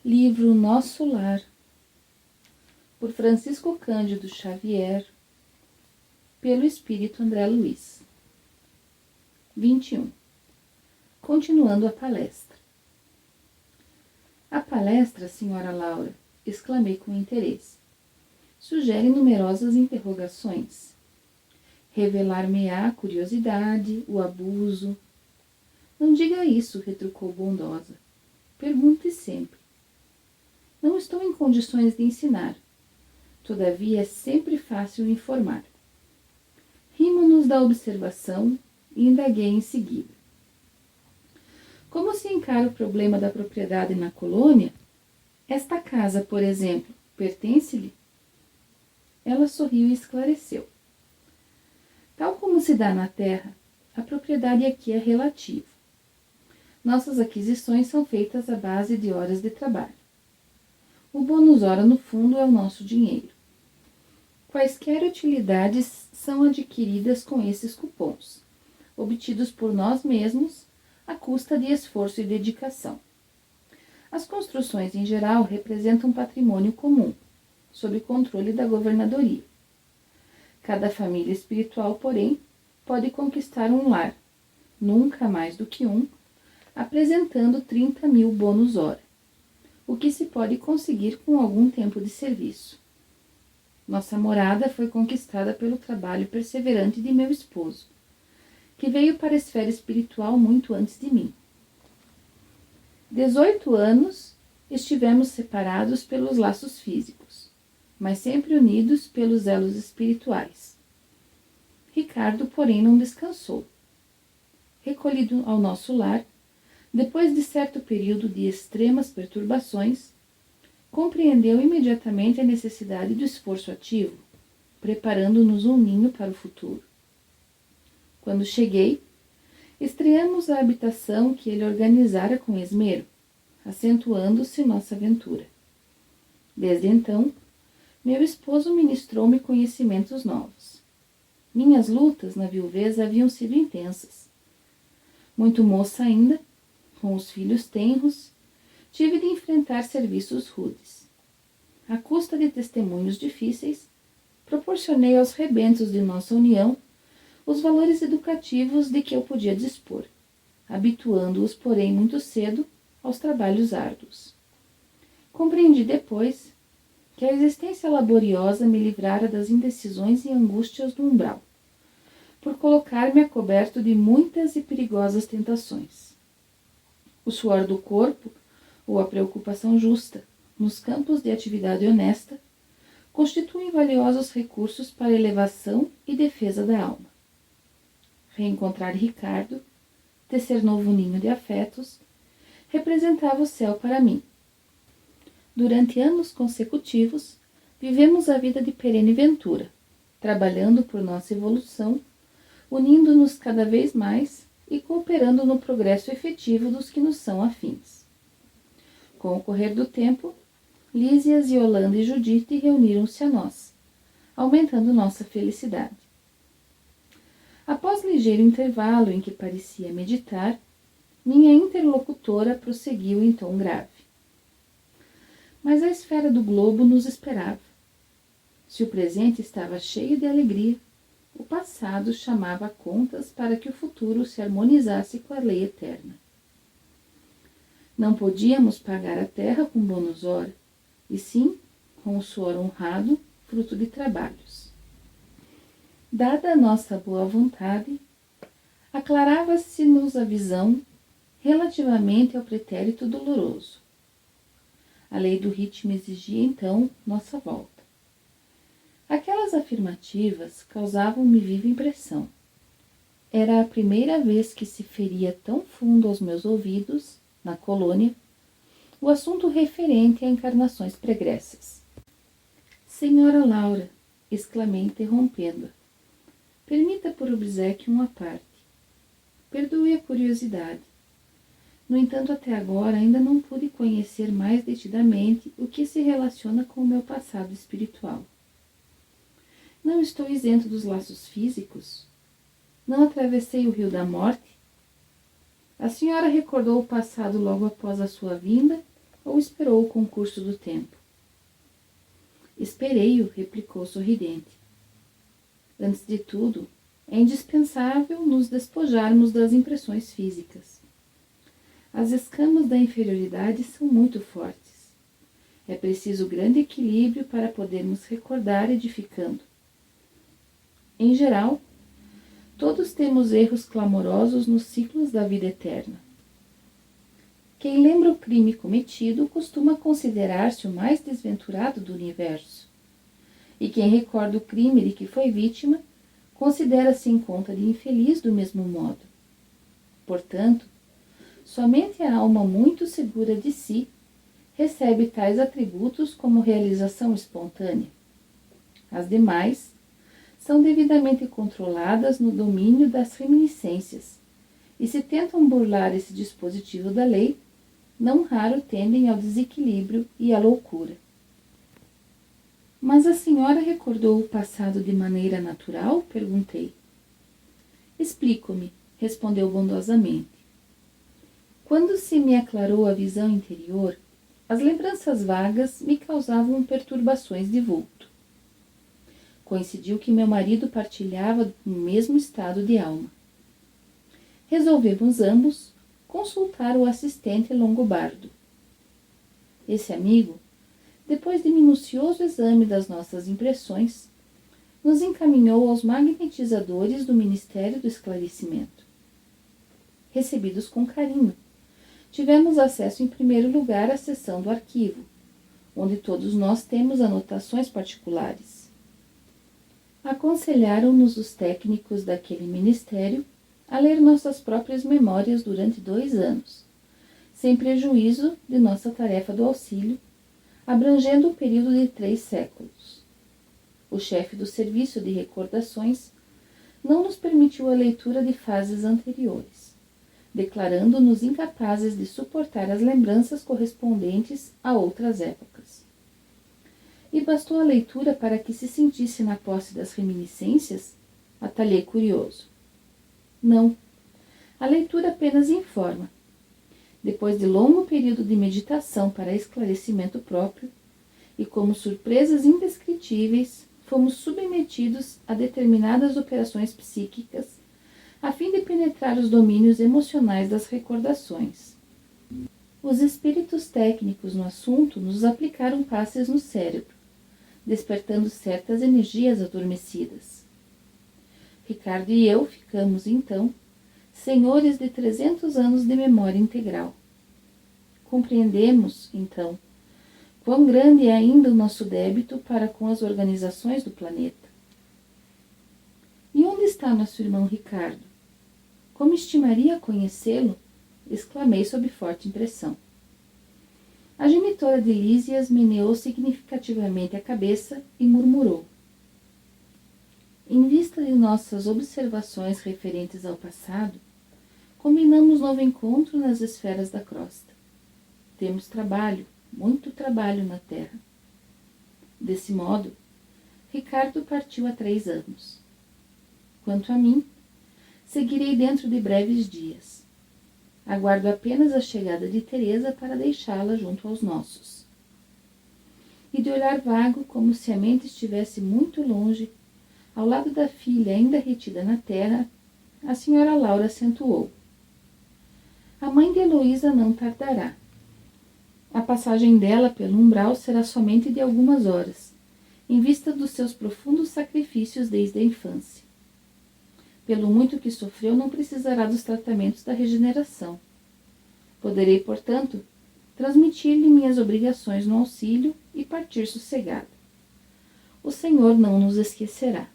Livro Nosso Lar, por Francisco Cândido Xavier, pelo Espírito André Luiz. 21. Continuando a palestra. A palestra, Sra. Laura, exclamei com interesse. Sugere numerosas interrogações. Revelar-me-á a curiosidade, o abuso. Não diga isso, retrucou bondosa. Pergunte sempre. Não estou em condições de ensinar. Todavia, é sempre fácil informar. Rimo-nos da observação e indaguei em seguida. Como se encara o problema da propriedade na colônia? Esta casa, por exemplo, pertence-lhe? Ela sorriu e esclareceu. Tal como se dá na terra, a propriedade aqui é relativa. Nossas aquisições são feitas à base de horas de trabalho. O bônus hora, no fundo, é o nosso dinheiro. Quaisquer utilidades são adquiridas com esses cupons, obtidos por nós mesmos, à custa de esforço e dedicação. As construções, em geral, representam patrimônio comum, sob controle da governadoria. Cada família espiritual, porém, pode conquistar um lar, nunca mais do que um, apresentando 30.000 bônus hora, o que se pode conseguir com algum tempo de serviço. Nossa morada foi conquistada pelo trabalho perseverante de meu esposo, que veio para a esfera espiritual muito antes de mim. 18 anos estivemos separados pelos laços físicos, mas sempre unidos pelos elos espirituais. Ricardo, porém, não descansou. Recolhido ao nosso lar, depois de certo período de extremas perturbações, compreendeu imediatamente a necessidade do esforço ativo, preparando-nos um ninho para o futuro. Quando cheguei, estreamos a habitação que ele organizara com esmero, acentuando-se nossa aventura. Desde então, meu esposo ministrou-me conhecimentos novos. Minhas lutas na viuvez haviam sido intensas. Muito moça ainda, com os filhos tenros, tive de enfrentar serviços rudes. À custa de testemunhos difíceis, proporcionei aos rebentos de nossa união os valores educativos de que eu podia dispor, habituando-os, porém, muito cedo aos trabalhos árduos. Compreendi depois que a existência laboriosa me livrara das indecisões e angústias do umbral, por colocar-me a coberto de muitas e perigosas tentações. O suor do corpo, ou a preocupação justa, nos campos de atividade honesta, constituem valiosos recursos para a elevação e defesa da alma. Reencontrar Ricardo, tecer novo ninho de afetos, representava o céu para mim. Durante anos consecutivos, vivemos a vida de perene ventura, trabalhando por nossa evolução, unindo-nos cada vez mais e cooperando no progresso efetivo dos que nos são afins. Com o correr do tempo, Lísias, Yolanda e Judite reuniram-se a nós, aumentando nossa felicidade. Após ligeiro intervalo em que parecia meditar, minha interlocutora prosseguiu em tom grave. Mas a esfera do globo nos esperava. Se o presente estava cheio de alegria, o passado chamava a contas para que o futuro se harmonizasse com a lei eterna. Não podíamos pagar a terra com bônus hora, e sim com o suor honrado, fruto de trabalhos. Dada a nossa boa vontade, aclarava-se-nos a visão relativamente ao pretérito doloroso. A lei do ritmo exigia, então, nossa volta. Aquelas afirmativas causavam-me viva impressão. Era a primeira vez que se feria tão fundo aos meus ouvidos, na colônia, o assunto referente a encarnações pregressas. Senhora Laura, exclamei interrompendo-a, permita por obséquio uma parte. Perdoe a curiosidade. No entanto, até agora ainda não pude conhecer mais detidamente o que se relaciona com o meu passado espiritual. Não estou isento dos laços físicos? Não atravessei o rio da morte? A senhora recordou o passado logo após a sua vinda ou esperou o concurso do tempo? Esperei-o, replicou sorridente. Antes de tudo, é indispensável nos despojarmos das impressões físicas. As escamas da inferioridade são muito fortes. É preciso grande equilíbrio para podermos recordar edificando. Em geral, todos temos erros clamorosos nos ciclos da vida eterna. Quem lembra o crime cometido costuma considerar-se o mais desventurado do universo. E quem recorda o crime de que foi vítima, considera-se em conta de infeliz do mesmo modo. Portanto, somente a alma muito segura de si recebe tais atributos como realização espontânea. As demais são devidamente controladas no domínio das reminiscências, e se tentam burlar esse dispositivo da lei, não raro tendem ao desequilíbrio e à loucura. Mas a senhora recordou o passado de maneira natural? Perguntei. Explico-me, respondeu bondosamente. Quando se me aclarou a visão interior, as lembranças vagas me causavam perturbações de vulto. Coincidiu que meu marido partilhava o mesmo estado de alma. Resolvemos ambos consultar o assistente longobardo. Esse amigo, depois de minucioso exame das nossas impressões, nos encaminhou aos magnetizadores do Ministério do Esclarecimento. Recebidos com carinho, tivemos acesso em primeiro lugar à seção do arquivo, onde todos nós temos anotações particulares. Aconselharam-nos os técnicos daquele ministério a ler nossas próprias memórias durante 2 anos, sem prejuízo de nossa tarefa do auxílio, abrangendo o período de 3 séculos. O chefe do serviço de recordações não nos permitiu a leitura de fases anteriores, declarando-nos incapazes de suportar as lembranças correspondentes a outras épocas. E bastou a leitura para que se sentisse na posse das reminiscências? Atalhei curioso. Não, a leitura apenas informa. Depois de longo período de meditação para esclarecimento próprio, e como surpresas indescritíveis, fomos submetidos a determinadas operações psíquicas, a fim de penetrar os domínios emocionais das recordações. Os espíritos técnicos no assunto nos aplicaram passes no cérebro, despertando certas energias adormecidas. Ricardo e eu ficamos, então, senhores de 300 anos de memória integral. Compreendemos, então, quão grande é ainda o nosso débito para com as organizações do planeta. E onde está nosso irmão Ricardo? Como estimaria conhecê-lo? Exclamei sob forte impressão. A genitora de Lísias meneou significativamente a cabeça e murmurou. Em vista de nossas observações referentes ao passado, combinamos novo encontro nas esferas da crosta. Temos trabalho, muito trabalho na Terra. Desse modo, Ricardo partiu há 3 anos. Quanto a mim, seguirei dentro de breves dias. Aguardo apenas a chegada de Teresa para deixá-la junto aos nossos. E de olhar vago, como se a mente estivesse muito longe, ao lado da filha ainda retida na terra, a senhora Laura acentuou. A mãe de Heloísa não tardará. A passagem dela pelo umbral será somente de algumas horas, em vista dos seus profundos sacrifícios desde a infância. Pelo muito que sofreu, não precisará dos tratamentos da regeneração. Poderei, portanto, transmitir-lhe minhas obrigações no auxílio e partir sossegada. O Senhor não nos esquecerá.